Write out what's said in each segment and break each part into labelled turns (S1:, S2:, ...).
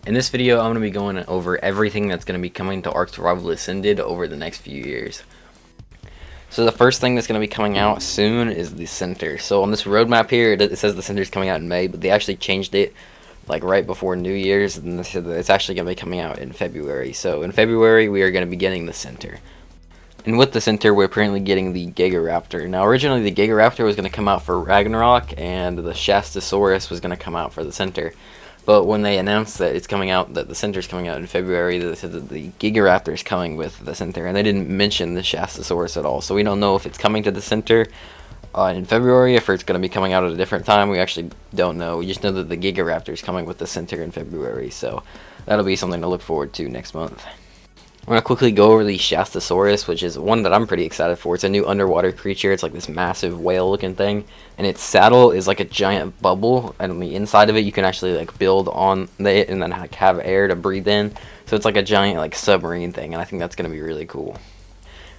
S1: In this video, I'm going to be going over everything that's going to be coming to Ark Survival Ascended over the next few years. So the first thing that's going to be coming out soon is the center. So on this roadmap here, it says the center is coming out in May, but they actually changed it like right before New Year's, and they said that it's actually going to be coming out in February. So in February, we are going to be getting the center. And with the center, we're apparently getting the Gigaraptor. Now, originally, the Gigaraptor was going to come out for Ragnarok, and the Shastasaurus was going to come out for the center. But when they announced that it's coming out, that the center's coming out in February, they said that the Gigaraptor is coming with the center, and they didn't mention the Shastasaurus at all. So we don't know if it's coming to the center in February, if it's going to be coming out at a different time. We actually don't know. We just know that the Gigaraptor is coming with the center in February, so that'll be something to look forward to next month. I'm going to quickly go over the Shastasaurus, which is one that I'm pretty excited for. It's a new underwater creature. It's like this massive whale-looking thing, and its saddle is like a giant bubble, and on the inside of it, you can actually like build on it and then like have air to breathe in. So it's like a giant like submarine thing, and I think that's going to be really cool.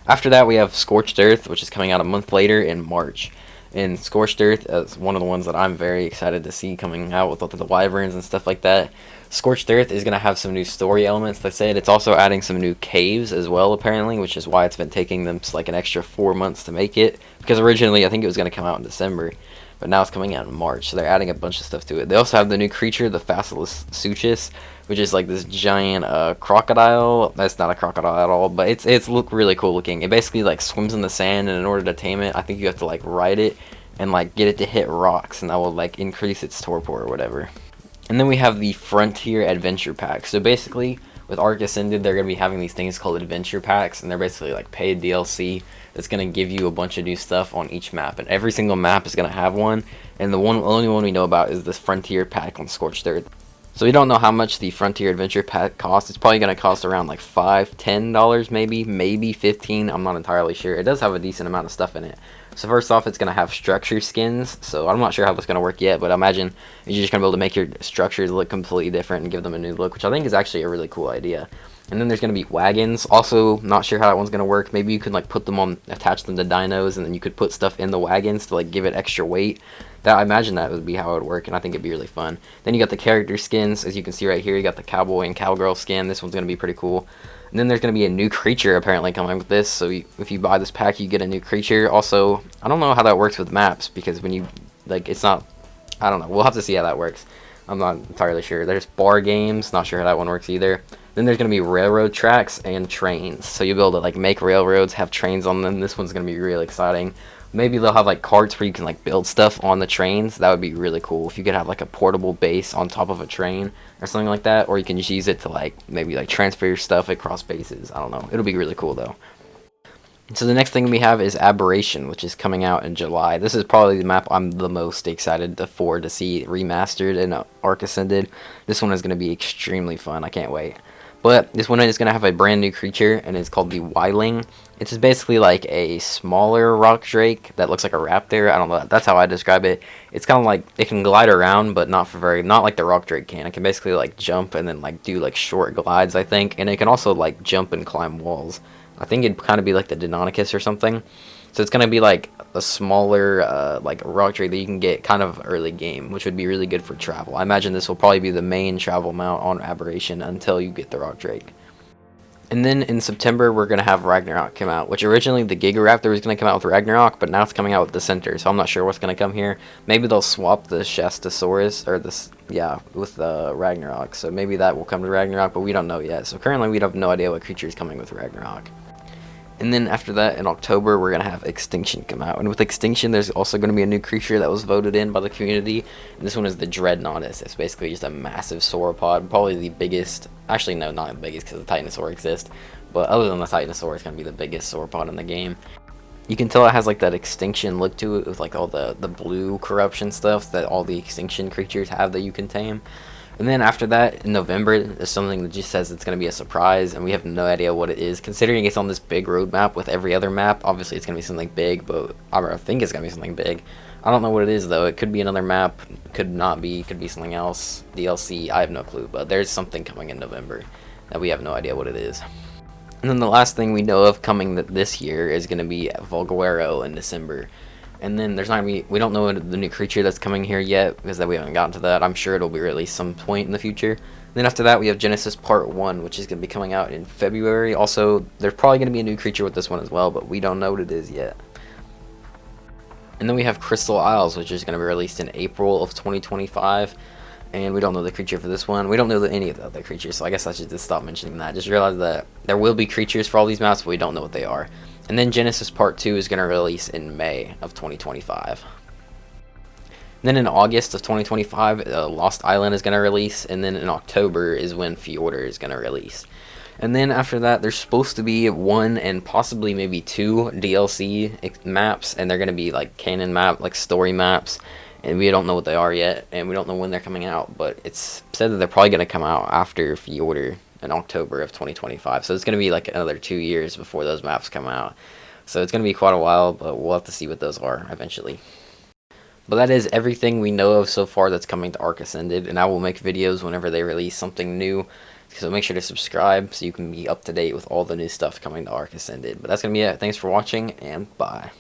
S1: After that, we have Scorched Earth, which is coming out a month later in March. And Scorched Earth is one of the ones that I'm very excited to see coming out with the wyverns and stuff like that. Scorched Earth is going to have some new story elements, they said. It's also adding some new caves as well, apparently, which is why it's been taking them like an extra 4 months to make it. Because originally, I think it was going to come out in December, but now it's coming out in March, so they're adding a bunch of stuff to it. They also have the new creature, the Phaseolus suchus, which is like this giant crocodile. That's not a crocodile at all, but it's look really cool looking. It basically like swims in the sand, and in order to tame it, I think you have to like ride it and like get it to hit rocks, and that will like increase its torpor or whatever. And then we have the Frontier Adventure Pack. So basically, with Ark Ascended, they're going to be having these things called Adventure Packs, and they're basically like paid DLC that's going to give you a bunch of new stuff on each map. And every single map is going to have one, and the only one we know about is this Frontier Pack on Scorched Earth. So we don't know how much the Frontier Adventure Pack costs. It's probably going to cost around like $5, $10 maybe 15. I'm not entirely sure. It does have a decent amount of stuff in it. So first off, it's going to have structure skins. So I'm not sure how that's going to work yet, but I imagine you're just going to be able to make your structures look completely different and give them a new look, which I think is actually a really cool idea. And then there's going to be wagons. Also, not sure how that one's going to work. Maybe you could like put them on, attach them to dinos, and then you could put stuff in the wagons to like give it extra weight. I imagine that would be how it would work, and I think it'd be really fun. Then you got the character skins, as you can see right here. You got the cowboy and cowgirl skin. This one's going to be pretty cool. And then there's going to be a new creature apparently coming with this. So if you buy this pack, you get a new creature. Also, I don't know how that works with maps, because when you, like, it's not, I don't know. We'll have to see how that works. I'm not entirely sure. There's bar games. Not sure how that one works either. Then there's going to be railroad tracks and trains. So you'll be able to, like, make railroads, have trains on them. This one's going to be really exciting. Maybe they'll have like carts where you can like build stuff on the trains. That would be really cool if you could have like a portable base on top of a train or something like that, or you can just use it to like maybe like transfer your stuff across bases. I don't know. It'll be really cool though. So the next thing we have is Aberration, which is coming out in July. This is probably the map I'm the most excited for to see remastered in Ark Ascended. This one is going to be extremely fun. I can't wait. But this one is going to have a brand new creature, and it's called the Wyling. It's just basically like a smaller rock drake that looks like a raptor. I don't know. That's how I describe it. It's kind of like it can glide around, but not like the rock drake can. It can basically like jump and then like do like short glides, I think. And it can also like jump and climb walls. I think it'd kind of be like the Deinonychus or something. So it's going to be like a smaller like rock drake that you can get kind of early game, which would be really good for travel. I imagine this will probably be the main travel mount on Aberration until you get the rock drake. And then in September, we're going to have Ragnarok come out, which originally the Gigaraptor was going to come out with Ragnarok, but now it's coming out with the center, so I'm not sure what's going to come here. Maybe they'll swap the Shastasaurus, or this, yeah, with the Ragnarok, so maybe that will come to Ragnarok, but we don't know yet. So currently, we have no idea what creature is coming with Ragnarok. And then after that, in October, we're going to have Extinction come out. And with Extinction, there's also going to be a new creature that was voted in by the community. And this one is the Dreadnoughtus. It's basically just a massive sauropod. Probably the biggest. Actually, no, not the biggest because the Titanosaur exists. But other than the Titanosaur, it's going to be the biggest sauropod in the game. You can tell it has like that Extinction look to it with like all the blue corruption stuff that all the Extinction creatures have that you can tame. And then after that, in November, there's something that just says it's going to be a surprise, and we have no idea what it is. Considering it's on this big road map with every other map, obviously it's going to be something big, but I think it's going to be something big. I don't know what it is, though. It could be another map, could not be, could be something else. DLC, I have no clue, but there's something coming in November that we have no idea what it is. And then the last thing we know of coming this year is going to be Volguero in December. And then there's not gonna be, we don't know the new creature that's coming here yet because we haven't gotten to that. I'm sure it'll be released some point in the future. Then after that, we have Genesis Part 1, which is going to be coming out in February. Also, there's probably going to be a new creature with this one as well, but we don't know what it is yet. And then we have Crystal Isles, which is going to be released in April of 2025. And we don't know the creature for this one. We don't know any of the other creatures, so I guess I should just stop mentioning that. Just realize that there will be creatures for all these maps, but we don't know what they are. And then Genesis Part 2 is going to release in May of 2025. Then in August of 2025, Lost Island is going to release, and then in October is when Fjordur is going to release. And then after that, there's supposed to be 1 and possibly maybe 2 DLC maps, and they're going to be like canon map, like story maps, and we don't know what they are yet, and we don't know when they're coming out, but it's said that they're probably going to come out after Fjordur in October of 2025, so it's going to be like another 2 years before those maps come out. So it's going to be quite a while, but we'll have to see what those are eventually. But that is everything we know of so far that's coming to Ark Ascended, and I will make videos whenever they release something new. So make sure to subscribe so you can be up to date with all the new stuff coming to Ark Ascended. But that's going to be it. Thanks for watching, and bye.